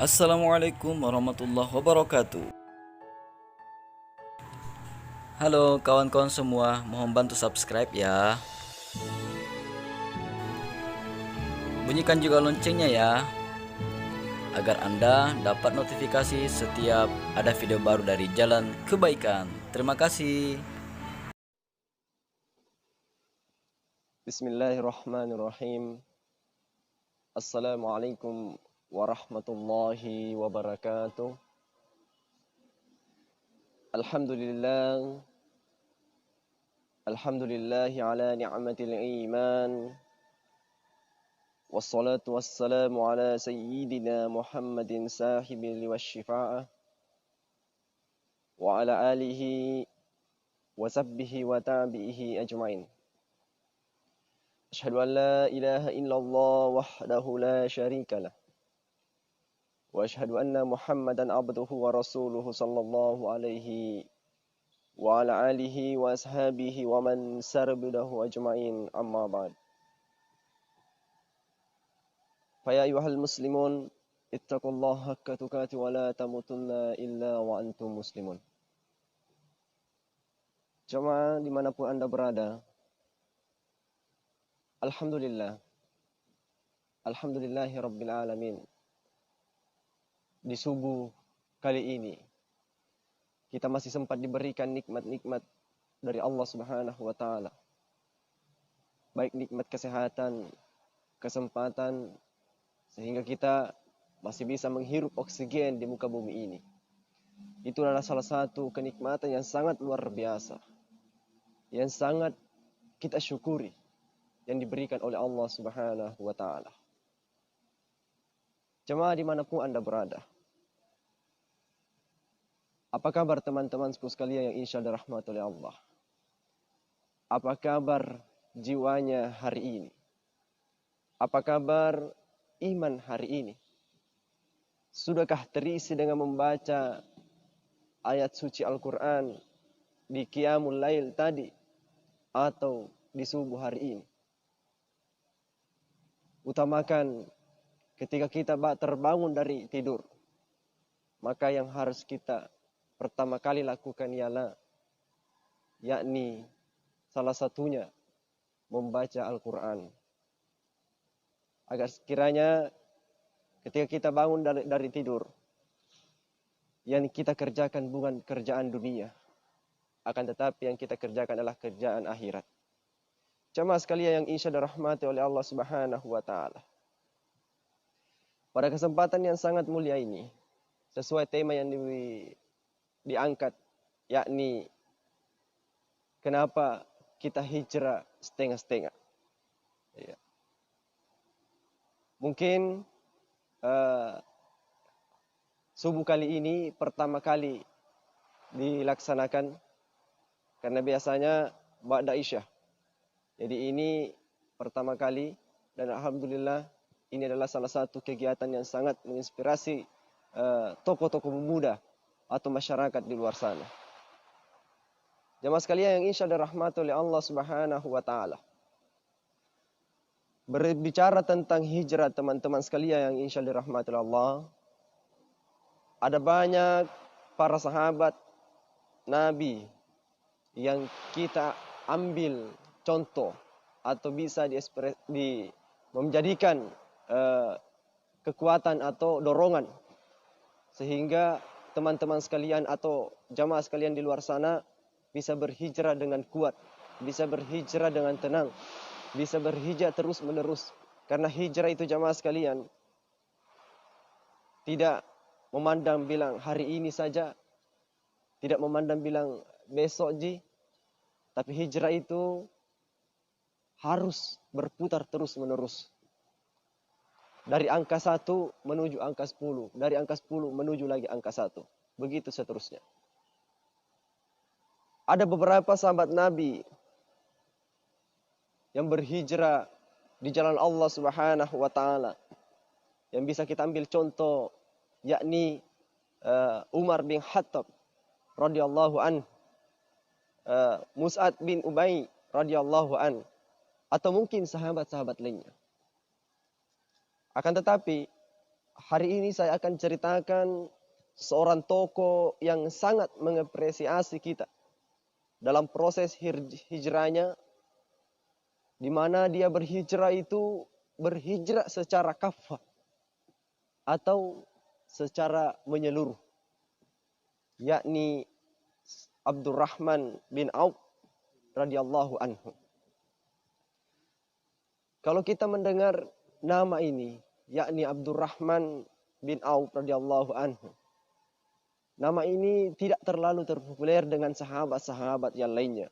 Assalamualaikum warahmatullahi wabarakatuh. Halo kawan-kawan semua, mohon bantu subscribe ya. Bunyikan juga loncengnya ya, agar Anda dapat notifikasi setiap ada video baru dari Jalan Kebaikan. Terima kasih. Bismillahirrahmanirrahim. Assalamualaikum warahmatullahi wabarakatuh. Alhamdulillah. Alhamdulillahi ala ni'matil iman. Wassalatu wassalamu ala sayyidina Muhammadin sahibil wasyifa'ah. Wa ala alihi wa sabbihi wa tabi'ihi ajma'in. Ashhadu an la ilaha illallah wahdahu la syarika lah. Wa ashhadu anna Muhammadan abduhu wa rasuluhu sallallahu alaihi wa ala alihi wa ashabihi wa man sarbidahu ajma'in amma ba'd. Faya ayuhal muslimun ittaqullaha haqqa tuqati wa la tamutunna illa wa antum muslimun. Jemaah dimanapun Anda berada, Alhamdulillah. Alhamdulillahi Rabbil Alamin. Di subuh kali ini, kita masih sempat diberikan nikmat-nikmat dari Allah Subhanahu wa Ta'ala. Baik nikmat kesehatan, kesempatan, sehingga kita masih bisa menghirup oksigen di muka bumi ini. Itu adalah salah satu kenikmatan yang sangat luar biasa, yang sangat kita syukuri, yang diberikan oleh Allah Subhanahu wa Ta'ala. Jemaah dimanapun Anda berada, apa kabar teman-temanku sekalian yang insya Allah dirahmati oleh Allah? Apa kabar jiwanya hari ini? Apa kabar iman hari ini? Sudahkah terisi dengan membaca ayat suci Al-Quran di Qiyamul Lail tadi atau di subuh hari ini? Utamakan ketika kita terbangun dari tidur, maka yang harus kita pertama kali lakukan ialah yakni salah satunya membaca Al-Quran. Agar sekiranya ketika kita bangun dari tidur, yang kita kerjakan bukan kerjaan dunia, akan tetapi yang kita kerjakan adalah kerjaan akhirat. Jemaah sekalian yang insya Allah dirahmati oleh Allah Subhanahu wa Ta'ala. Pada kesempatan yang sangat mulia ini, sesuai tema yang diangkat, yakni kenapa kita hijrah setengah-setengah. Ya. Mungkin subuh kali ini pertama kali dilaksanakan, karena biasanya ba'da Isya. Jadi ini pertama kali, dan alhamdulillah ini adalah salah satu kegiatan yang sangat menginspirasi tokoh-tokoh muda atau masyarakat di luar sana. Jemaah sekalian yang insya Allah dirahmati oleh Allah Subhanahu wa Ta'ala. Berbicara tentang hijrah teman-teman sekalian yang insya Allah dirahmati oleh Allah, ada banyak para sahabat Nabi yang kita ambil contoh atau bisa menjadikan kekuatan atau dorongan, sehingga teman-teman sekalian atau jamaah sekalian di luar sana bisa berhijrah dengan kuat, bisa berhijrah dengan tenang, bisa berhijrah terus menerus. Karena hijrah itu jamaah sekalian tidak memandang bilang hari ini saja, tidak memandang bilang besok tapi hijrah itu harus berputar terus menerus. Dari angka 1 menuju angka 10. Dari angka 10 menuju lagi angka 1. Begitu seterusnya. Ada beberapa sahabat Nabi yang berhijrah di jalan Allah Subhanahu wa Ta'ala, yang bisa kita ambil contoh, yakni Umar bin Khattab radhiyallahu an, Mus'ab bin Ubay radhiyallahu an, atau mungkin sahabat-sahabat lainnya. Akan tetapi hari ini saya akan ceritakan seorang tokoh yang sangat mengapresiasi kita dalam proses hijrahnya, di mana dia berhijrah itu berhijrah secara kafah atau secara menyeluruh, yakni Abdurrahman bin Auf radhiyallahu anhu. Kalau kita mendengar nama ini, yakni Abdurrahman bin Auf radhiyallahu anhu, nama ini tidak terlalu terpopuler dengan sahabat-sahabat yang lainnya,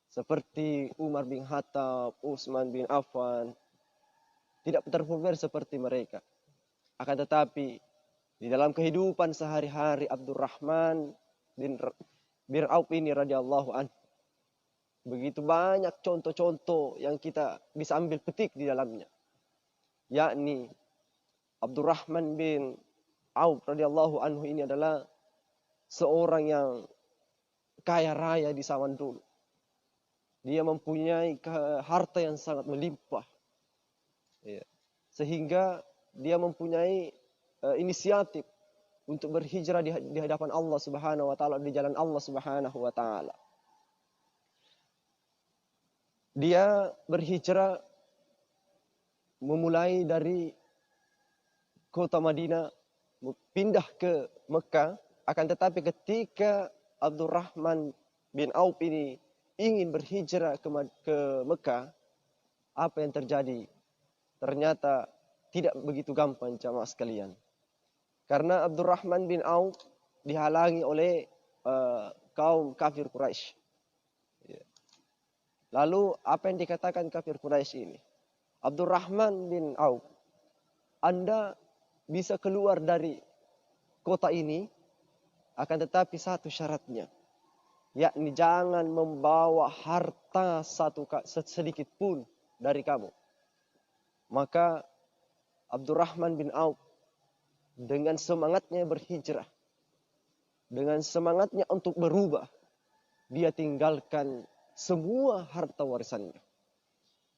seperti Umar bin Khattab, Utsman bin Affan, tidak terpopuler seperti mereka. Akan tetapi di dalam kehidupan sehari-hari Abdurrahman bin Auf ini radhiyallahu anhu, begitu banyak contoh-contoh yang kita bisa ambil petik di dalamnya, yakni Abdurrahman bin Auf radhiyallahu anhu ini adalah seorang yang kaya raya di zaman dulu. Dia mempunyai harta yang sangat melimpah, sehingga dia mempunyai inisiatif untuk berhijrah di hadapan Allah Subhanahu wa taala, di jalan Allah Subhanahu wa taala. Dia berhijrah memulai dari kota Madinah pindah ke Mekah. Akan tetapi ketika Abdurrahman bin Auf ini ingin berhijrah ke Mekah, apa yang terjadi? Ternyata tidak begitu gampang, jamaah sekalian. Karena Abdurrahman bin Auf dihalangi oleh kaum kafir Quraisy. Lalu apa yang dikatakan kafir Quraisy ini? Abdurrahman bin Auf, Anda bisa keluar dari kota ini, akan tetapi satu syaratnya, yakni jangan membawa harta sedikit pun dari kamu. Maka Abdurrahman bin Auf dengan semangatnya berhijrah, dengan semangatnya untuk berubah, dia tinggalkan semua harta warisannya.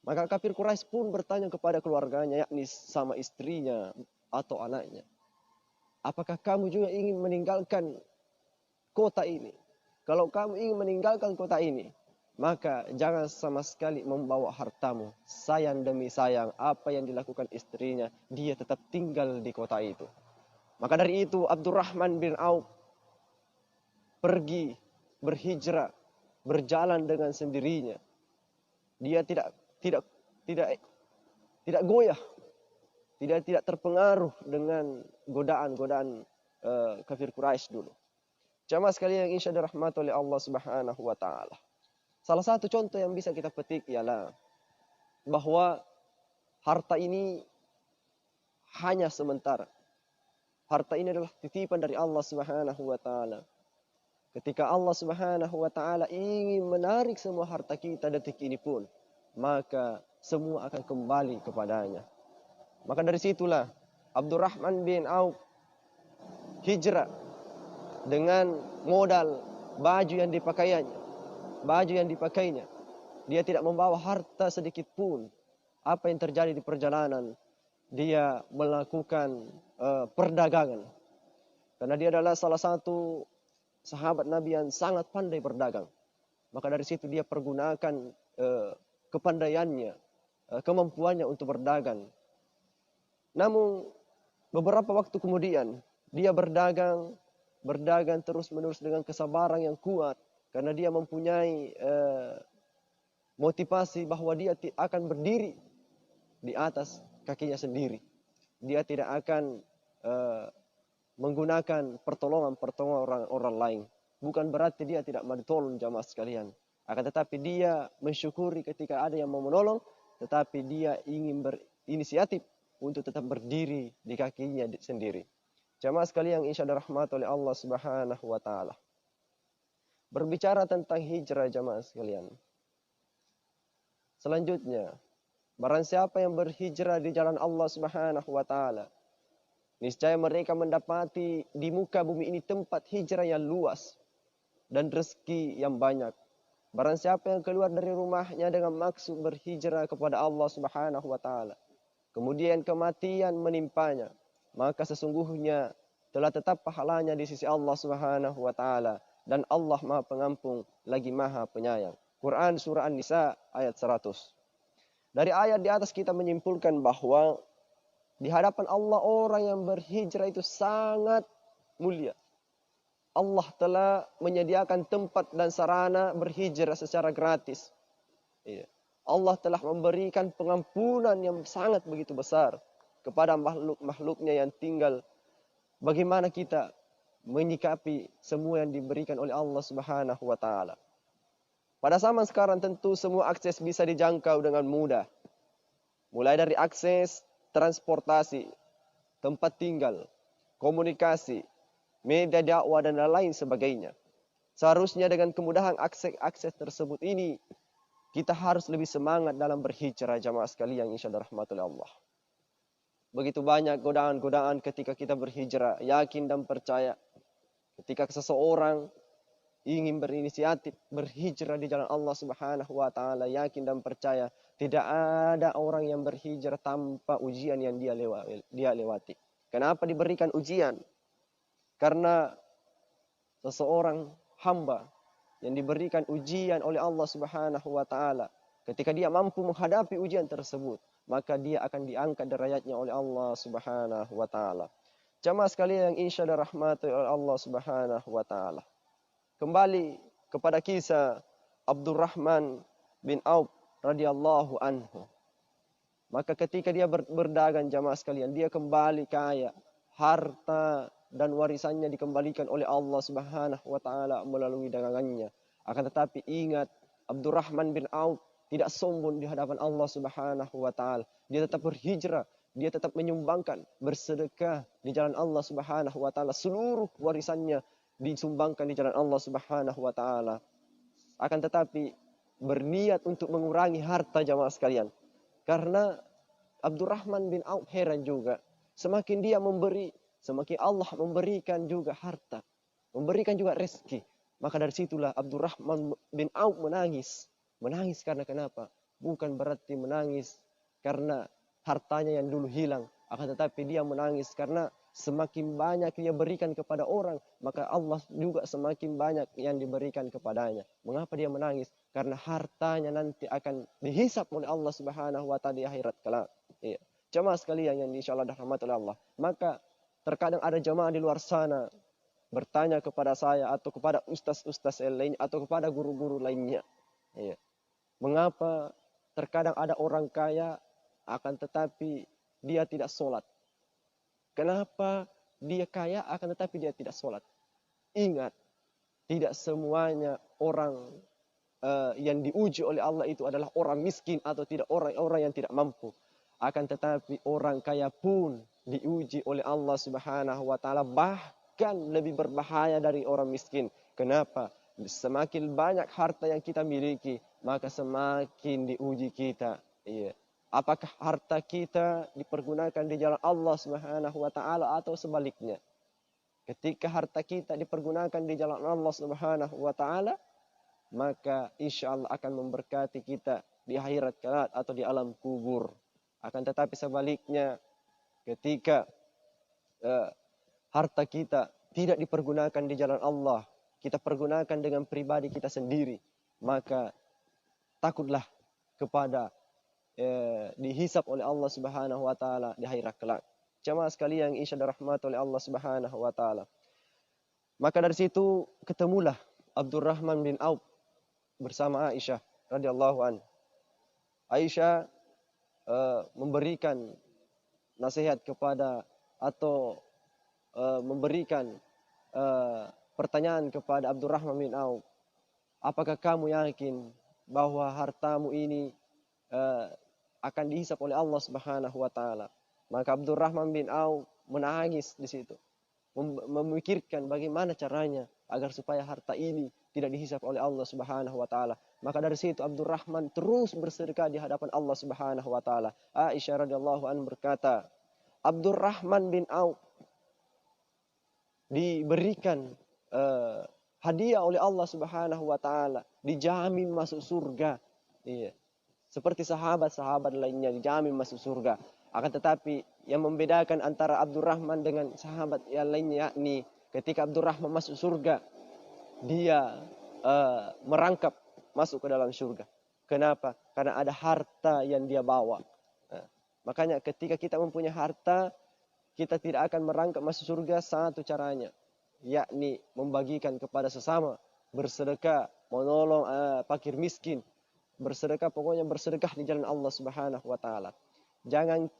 Maka kafir Quraisy pun bertanya kepada keluarganya, yakni sama istrinya atau anaknya, apakah kamu juga ingin meninggalkan kota ini? Kalau kamu ingin meninggalkan kota ini, maka jangan sama sekali membawa hartamu. Sayang demi sayang, apa yang dilakukan istrinya, dia tetap tinggal di kota itu. Maka dari itu Abdurrahman bin Auf pergi berhijrah, berjalan dengan sendirinya. Dia tidak goyah, tidak terpengaruh dengan godaan-godaan kafir Quraisy dulu. Jamaah sekalian yang insya Allah dirahmati oleh Allah Subhanahu wa taala. Salah satu contoh yang bisa kita petik ialah bahwa harta ini hanya sementara. Harta ini adalah titipan dari Allah Subhanahu wa taala. Ketika Allah Subhanahu wa taala ingin menarik semua harta kita detik ini pun, maka semua akan kembali kepadanya. Maka dari situlah Abdurrahman bin Auf hijrah dengan modal baju yang dipakainya. Dia tidak membawa harta sedikit pun. Apa yang terjadi di perjalanan? Dia melakukan perdagangan. Karena dia adalah salah satu sahabat Nabi yang sangat pandai berdagang. Maka dari situ dia pergunakan kepandaiannya, kemampuannya untuk berdagang. Namun beberapa waktu kemudian dia berdagang terus-menerus dengan kesabaran yang kuat. Karena dia mempunyai motivasi bahwa dia akan berdiri di atas kakinya sendiri. Dia tidak akan menggunakan pertolongan orang lain. Bukan berarti dia tidak mau ditolong, jamaah sekalian. Akan tetapi dia mensyukuri ketika ada yang mau menolong, tetapi dia ingin berinisiatif untuk tetap berdiri di kakinya sendiri. Jamaah sekalian yang insya Allah rahmat oleh Allah Subhanahu wa taala. Berbicara tentang hijrah, jamaah sekalian. Selanjutnya, barang siapa yang berhijrah di jalan Allah Subhanahu wa taala, niscaya mereka mendapati di muka bumi ini tempat hijrah yang luas dan rezeki yang banyak. Barang siapa yang keluar dari rumahnya dengan maksud berhijrah kepada Allah Subhanahu wa taala, kemudian kematian menimpanya, maka sesungguhnya telah tetap pahalanya di sisi Allah Subhanahu wa taala, dan Allah Maha Pengampun lagi Maha Penyayang. Quran surah An-Nisa ayat 100. Dari ayat di atas kita menyimpulkan bahwa di hadapan Allah orang yang berhijrah itu sangat mulia. Allah telah menyediakan tempat dan sarana berhijrah secara gratis. Iya. Allah telah memberikan pengampunan yang sangat begitu besar kepada makhluk-makhluknya yang tinggal. Bagaimana kita menyikapi semua yang diberikan oleh Allah Subhanahu wa taala? Pada zaman sekarang tentu semua akses bisa dijangkau dengan mudah. Mulai dari akses transportasi, tempat tinggal, komunikasi, media dakwah dan lain sebagainya. Seharusnya dengan kemudahan akses tersebut ini, kita harus lebih semangat dalam berhijrah jamaah sekalian insyaallah rahmatullah Allah. Begitu banyak godaan-godaan ketika kita berhijrah, yakin dan percaya. Ketika seseorang ingin berinisiatif berhijrah di jalan Allah Subhanahu wa taala, yakin dan percaya tidak ada orang yang berhijrah tanpa ujian yang dia lewati. Kenapa diberikan ujian? Karena seseorang hamba yang diberikan ujian oleh Allah Subhanahu wa taala, ketika dia mampu menghadapi ujian tersebut, maka dia akan diangkat derajatnya oleh Allah Subhanahu wa taala. Jamaah sekalian yang insyaallah rahmati oleh Allah Subhanahu wa taala. Kembali kepada kisah Abdurrahman bin Auf radhiyallahu anhu. Maka ketika dia berdagang jamaah sekalian, dia kembali kaya, harta dan warisannya dikembalikan oleh Allah Subhanahu wa taala melalui dagangannya. Akan tetapi ingat, Abdurrahman bin Auf tidak sombong di hadapan Allah Subhanahu wa taala. Dia tetap berhijrah, dia tetap menyumbangkan, bersedekah di jalan Allah Subhanahu wa taala. Seluruh warisannya disumbangkan di jalan Allah Subhanahu wa taala. Akan tetapi berniat untuk mengurangi harta jamaah sekalian. Karena Abdurrahman bin Auf heran juga, semakin dia memberi, semakin Allah memberikan juga harta, memberikan juga rezeki. Maka dari situlah Abdurrahman bin Auf menangis. Menangis karena kenapa? Bukan berarti menangis karena hartanya yang dulu hilang. Akan tetapi dia menangis karena semakin banyak dia berikan kepada orang, maka Allah juga semakin banyak yang diberikan kepadanya. Mengapa dia menangis? Karena hartanya nanti akan dihisap oleh Allah Subhanahu wa taala di akhirat kelak. Iya. Jemaah sekalian yang insyaallah dirahmati oleh Allah. Maka terkadang ada jemaah di luar sana bertanya kepada saya atau kepada ustaz-ustaz lainnya atau kepada guru-guru lainnya. Iya. Mengapa terkadang ada orang kaya akan tetapi dia tidak sholat? Kenapa dia kaya akan tetapi dia tidak sholat? Ingat, tidak semuanya orang yang diuji oleh Allah itu adalah orang miskin atau tidak orang-orang yang tidak mampu. Akan tetapi orang kaya pun diuji oleh Allah Subhanahu wa taala, bahkan lebih berbahaya dari orang miskin. Kenapa? Semakin banyak harta yang kita miliki, maka semakin diuji kita. Iya. Apakah harta kita dipergunakan di jalan Allah Subhanahu wa taala atau sebaliknya? Ketika harta kita dipergunakan di jalan Allah Subhanahu wa taala, maka insya Allah akan memberkati kita di akhirat kelak atau di alam kubur. Akan tetapi sebaliknya, ketika harta kita tidak dipergunakan di jalan Allah, kita pergunakan dengan pribadi kita sendiri, maka takutlah kepada dihisap oleh Allah Subhanahu wa taala di akhirat kelak. Jemaah sekalian yang insyaallah rahmat oleh Allah Subhanahu wa taala. Maka dari situ ketemulah Abdurrahman bin Auf bersama Aisyah radhiyallahu anha. Aisyah memberikan nasihat kepada atau memberikan pertanyaan kepada Abdurrahman bin Auf. Apakah kamu yakin bahwa hartamu ini akan dihisap oleh Allah Subhanahu wa taala? Maka Abdurrahman bin Auf menangis di situ, memikirkan bagaimana caranya agar supaya harta ini tidak dihisap oleh Allah Subhanahu wa taala. Maka dari situ Abdurrahman terus bersedekah di hadapan Allah Subhanahu wa taala. Aisyah radhiyallahu anha berkata, Abdurrahman bin Auf diberikan hadiah oleh Allah Subhanahu wa taala, dijamin masuk surga. Iya. Seperti sahabat-sahabat lainnya dijamin masuk surga. Akan tetapi yang membedakan antara Abdurrahman dengan sahabat yang lainnya, yakni ketika Abdurrahman masuk surga, dia merangkap masuk ke dalam surga. Kenapa? Karena ada harta yang dia bawa. Makanya ketika kita mempunyai harta, kita tidak akan merangkap masuk surga satu caranya, yakni membagikan kepada sesama, bersedekah, menolong fakir miskin, bersedekah, pokoknya bersedekah di jalan Allah Subhanahu wa taala. Jangan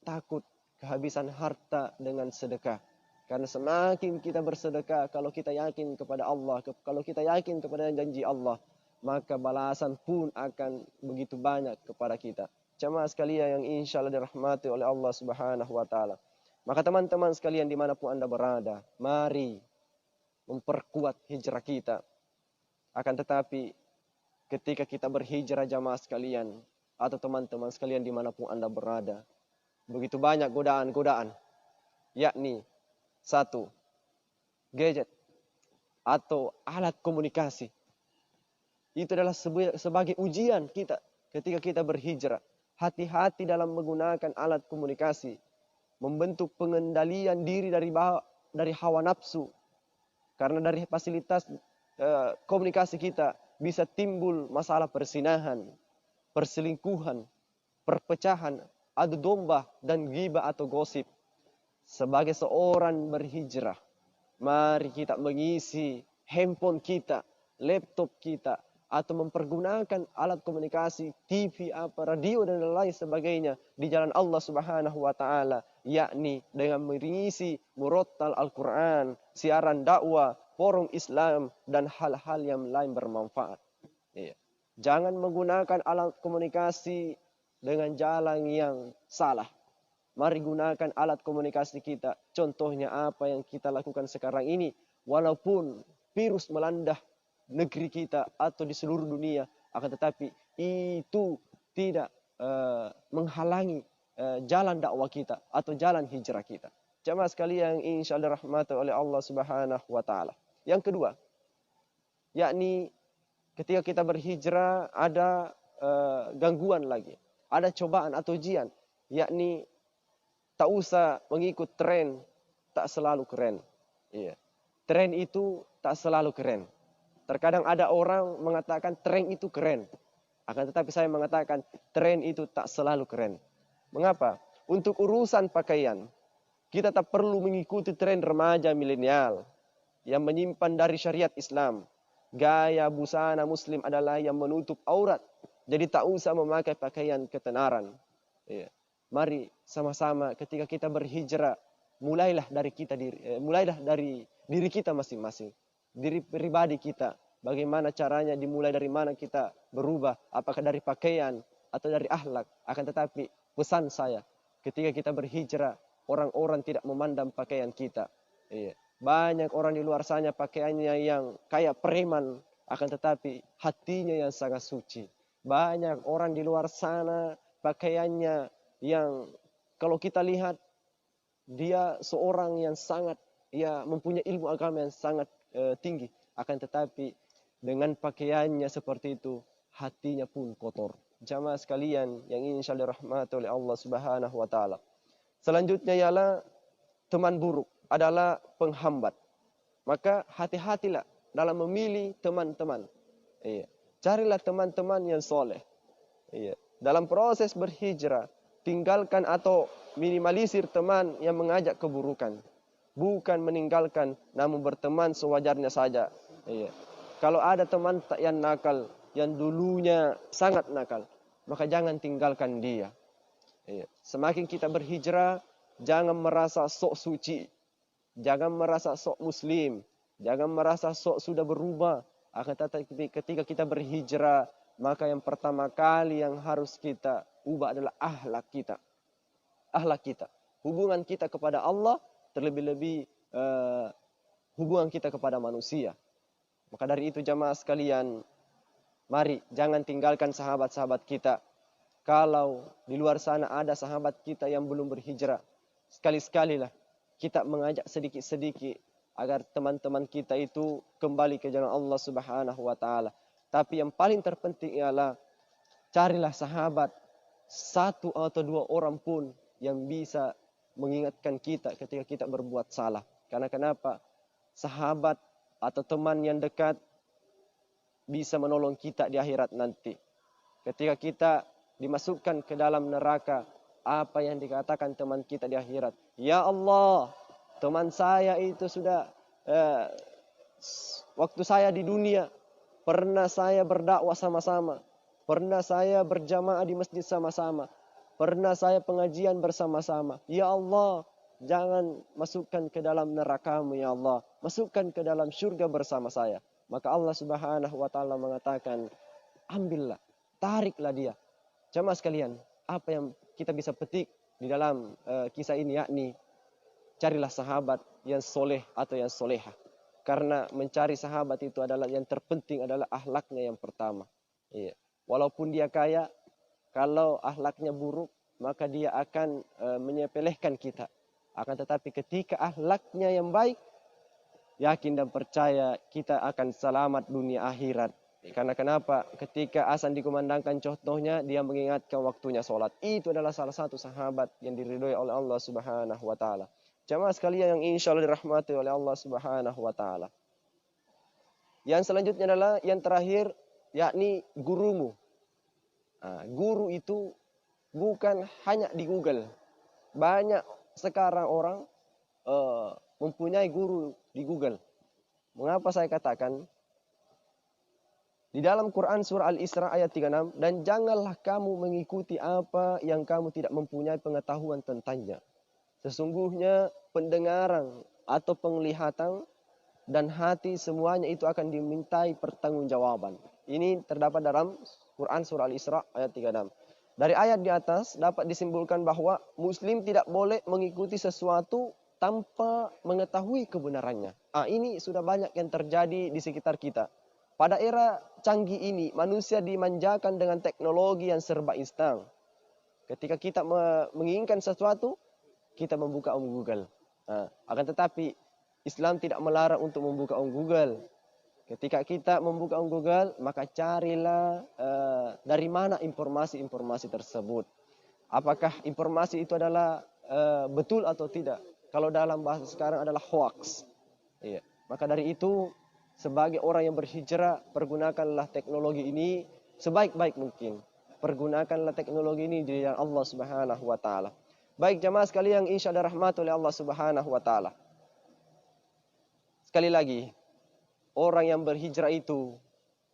takut kehabisan harta dengan sedekah. Karena semakin kita bersedekah, kalau kita yakin kepada Allah, kalau kita yakin kepada janji Allah, maka balasan pun akan begitu banyak kepada kita. Jamaah sekalian yang insya Allah dirahmati oleh Allah Subhanahu wa taala. Maka teman-teman sekalian dimanapun Anda berada, mari memperkuat hijrah kita. Akan tetapi ketika kita berhijrah jamaah sekalian, atau teman-teman sekalian dimanapun Anda berada, begitu banyak godaan-godaan, yakni satu, gadget atau alat komunikasi. Itu adalah sebagai ujian kita ketika kita berhijrah. Hati-hati dalam menggunakan alat komunikasi, membentuk pengendalian diri dari hawa nafsu. Karena dari fasilitas komunikasi kita bisa timbul masalah persinahan, perselingkuhan, perpecahan, adu domba, dan ghibah atau gosip. Sebagai seorang berhijrah, mari kita mengisi handphone kita, laptop kita, atau mempergunakan alat komunikasi, TV, radio, dan lain sebagainya di jalan Allah Subhanahu wa taala, yakni dengan mengisi murattal Al-Qur'an, siaran dakwah, forum Islam, dan hal-hal yang lain bermanfaat. Iya. Jangan menggunakan alat komunikasi dengan jalan yang salah. Mari gunakan alat komunikasi kita. Contohnya apa yang kita lakukan sekarang ini, walaupun virus melanda negeri kita atau di seluruh dunia, akan tetapi itu tidak menghalangi jalan dakwah kita atau jalan hijrah kita. Jamaah sekalian yang insya Allah rahmati oleh Allah Subhanahu wa taala. Yang kedua, yakni ketika kita berhijrah ada gangguan lagi, ada cobaan atau ujian, yakni tak usah mengikut tren, tak selalu keren. Iya. Tren itu tak selalu keren. Terkadang ada orang mengatakan tren itu keren. Akan tetapi saya mengatakan tren itu tak selalu keren. Mengapa? Untuk urusan pakaian, kita tak perlu mengikuti tren remaja milenial yang menyimpan dari syariat Islam. Gaya busana muslim adalah yang menutup aurat. Jadi tak usah memakai pakaian ketenaran. Ya. Mari sama-sama ketika kita berhijrah, mulailah dari diri kita masing-masing. Diri pribadi kita. Bagaimana caranya, dimulai dari mana kita berubah. Apakah dari pakaian atau dari akhlak. Akan tetapi pesan saya, ketika kita berhijrah, orang-orang tidak memandang pakaian kita. Iya. Banyak orang di luar sana pakaiannya yang kayak preman, akan tetapi hatinya yang sangat suci. Banyak orang di luar sana pakaiannya yang kalau kita lihat dia seorang yang sangat mempunyai ilmu agama yang sangat tinggi, akan tetapi dengan pakaiannya seperti itu hatinya pun kotor. Jamaah sekalian yang insya Allah rahmati oleh Allah Subhanahu wa taala. Selanjutnya ialah teman buruk adalah penghambat. Maka hati-hatilah dalam memilih teman-teman. Iya. Carilah teman-teman yang soleh. Iya. Dalam proses berhijrah, tinggalkan atau minimalisir teman yang mengajak keburukan. Bukan meninggalkan, namun berteman sewajarnya saja. Iya. Kalau ada teman yang nakal, yang dulunya sangat nakal, maka jangan tinggalkan dia. Iya. Semakin kita berhijrah, jangan merasa sok suci. Jangan merasa sok muslim. Jangan merasa sok sudah berubah. Akan tetapi ketika kita berhijrah, maka yang pertama kali yang harus kita ubah adalah akhlak kita. Akhlak kita. Hubungan kita kepada Allah, terlebih-lebih hubungan kita kepada manusia. Maka dari itu jamaah sekalian, mari jangan tinggalkan sahabat-sahabat kita. Kalau di luar sana ada sahabat kita yang belum berhijrah, sekali-sekalilah kita mengajak sedikit-sedikit agar teman-teman kita itu kembali ke jalan Allah Subhanahu wa taala. Tapi yang paling terpenting ialah carilah sahabat, satu atau dua orang pun yang bisa mengingatkan kita ketika kita berbuat salah. Karena kenapa? Sahabat atau teman yang dekat bisa menolong kita di akhirat nanti. Ketika kita dimasukkan ke dalam neraka, apa yang dikatakan teman kita di akhirat? Ya Allah, teman saya itu sudah waktu saya di dunia pernah saya berdakwah sama-sama, pernah saya berjamaah di masjid sama-sama, pernah saya pengajian bersama-sama. Ya Allah, jangan masukkan ke dalam neraka-Mu ya Allah, masukkan ke dalam surga bersama saya. Maka Allah Subhanahu wa taala mengatakan, ambillah, tariklah dia. Jemaah sekalian, apa yang kita bisa petik di dalam kisah ini, yakni carilah sahabat yang soleh atau yang solehah. Karena mencari sahabat itu adalah yang terpenting, adalah akhlaknya yang pertama. Iya. Walaupun dia kaya, kalau akhlaknya buruk, maka dia akan menyepelekan kita. Akan tetapi ketika akhlaknya yang baik, yakin dan percaya kita akan selamat dunia akhirat. Karena kenapa? Ketika azan dikumandangkan, contohnya dia mengingatkan waktunya sholat. Itu adalah salah satu sahabat yang diridhoi oleh Allah Subhanahu wa taala. Jamaah sekalian yang insya Allah dirahmati oleh Allah Subhanahu wa taala. Yang selanjutnya adalah yang terakhir, yakni gurumu. Nah, guru itu bukan hanya di Google. Banyak sekarang orang mempunyai guru di Google. Mengapa saya katakan? Di dalam Quran surah Al-Isra ayat 36, dan janganlah kamu mengikuti apa yang kamu tidak mempunyai pengetahuan tentangnya. Sesungguhnya pendengaran atau penglihatan dan hati semuanya itu akan dimintai pertanggungjawaban. Ini terdapat dalam Quran surah Al-Isra ayat 36. Dari ayat di atas dapat disimpulkan bahwa Muslim tidak boleh mengikuti sesuatu tanpa mengetahui kebenarannya. Ini sudah banyak yang terjadi di sekitar kita. Pada era canggih ini, manusia dimanjakan dengan teknologi yang serba instan. Ketika kita menginginkan sesuatu, kita membuka Google. Akan tetapi, Islam tidak melarang untuk membuka Google. Ketika kita membuka Google, maka carilah dari mana informasi-informasi tersebut. Apakah informasi itu adalah betul atau tidak? Kalau dalam bahasa sekarang adalah hoax. Iya. Maka dari itu, sebagai orang yang berhijrah, pergunakanlah teknologi ini sebaik-baik mungkin. Pergunakanlah teknologi ini di jalan Allah Subhanahu wa taala. Baik jamaah sekalian yang insya Allah rahmat oleh Allah Subhanahu wa taala. Sekali lagi, orang yang berhijrah itu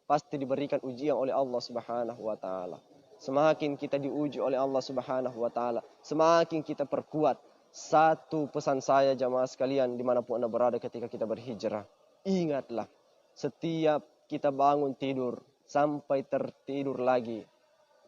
pasti diberikan ujian oleh Allah Subhanahu wa taala. Semakin kita diuji oleh Allah Subhanahu wa taala, semakin kita perkuat. Satu pesan saya jamaah sekalian dimanapun Anda berada ketika kita berhijrah. Ingatlah, setiap kita bangun tidur sampai tertidur lagi,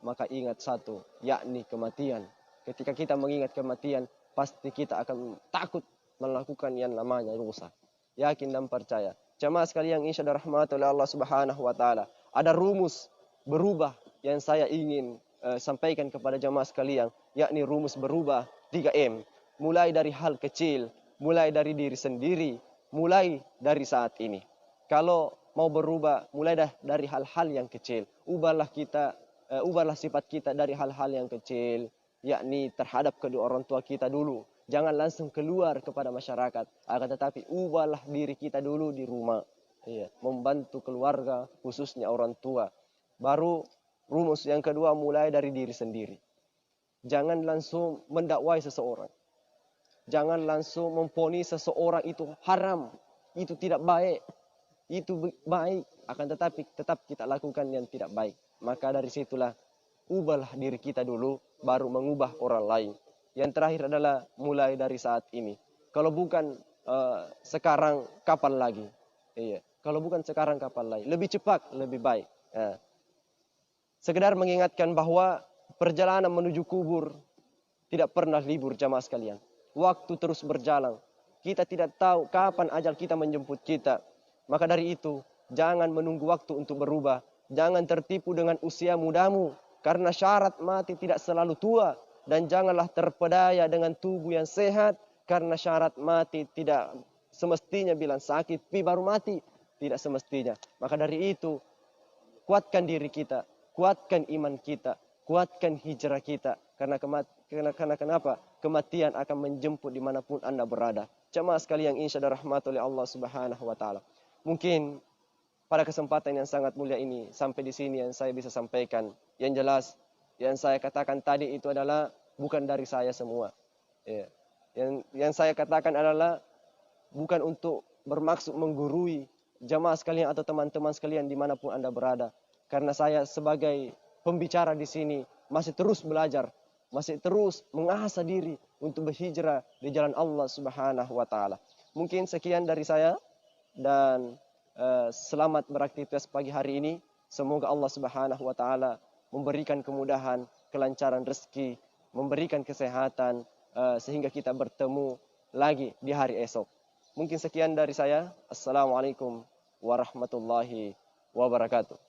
maka ingat satu, yakni kematian. Ketika kita mengingat kematian, pasti kita akan takut melakukan yang namanya dosa. Yakin dan percaya. Jamaah sekalian yang insya Allah rahmat oleh Allah Subhanahu wa taala. Ada rumus berubah yang saya ingin sampaikan kepada jamaah sekalian, yakni rumus berubah 3M. Mulai dari hal kecil, mulai dari diri sendiri, mulai dari saat ini. Kalau mau berubah, mulai dari hal-hal yang kecil. Ubahlah sifat kita dari hal-hal yang kecil, yakni terhadap kedua orang tua kita dulu. Jangan langsung keluar kepada masyarakat, akan tetapi ubahlah diri kita dulu di rumah. Iya, membantu keluarga, khususnya orang tua. Baru rumus yang kedua, mulai dari diri sendiri. Jangan langsung mendakwai seseorang. Jangan langsung memvonis seseorang itu haram, itu tidak baik, itu baik. Akan tetapi tetap kita lakukan yang tidak baik. Maka dari situlah ubahlah diri kita dulu, baru mengubah orang lain. Yang terakhir adalah mulai dari saat ini. Kalau bukan sekarang, kapan lagi? Iya. Kalau bukan sekarang, kapan lagi? Lebih cepat, lebih baik. Sekedar mengingatkan bahwa perjalanan menuju kubur tidak pernah libur jamaah sekalian. Waktu terus berjalan. Kita tidak tahu kapan ajal kita menjemput kita. Maka dari itu, jangan menunggu waktu untuk berubah. Jangan tertipu dengan usia mudamu. Karena syarat mati tidak selalu tua. Dan janganlah terpedaya dengan tubuh yang sehat. Karena syarat mati tidak semestinya bilang sakit, pi baru mati. Tidak semestinya. Maka dari itu, kuatkan diri kita. Kuatkan iman kita. Kuatkan hijrah kita. Karena kenapa? kematian akan menjemput dimanapun Anda berada. Jamaah sekalian insya Allah rahmat oleh Allah Subhanahu wa taala. Mungkin pada kesempatan yang sangat mulia ini sampai di sini yang saya bisa sampaikan. Yang jelas yang saya katakan tadi itu adalah bukan dari saya semua. Ya. Yang saya katakan adalah bukan untuk bermaksud menggurui jamaah sekalian atau teman-teman sekalian dimanapun Anda berada. Karena saya sebagai pembicara di sini masih terus belajar, masih terus mengasah diri untuk berhijrah di jalan Allah Subhanahu wa taala. Mungkin sekian dari saya dan selamat beraktivitas pagi hari ini. Semoga Allah Subhanahu wa taala memberikan kemudahan, kelancaran rezeki, memberikan kesehatan sehingga kita bertemu lagi di hari esok. Mungkin sekian dari saya. Assalamualaikum warahmatullahi wabarakatuh.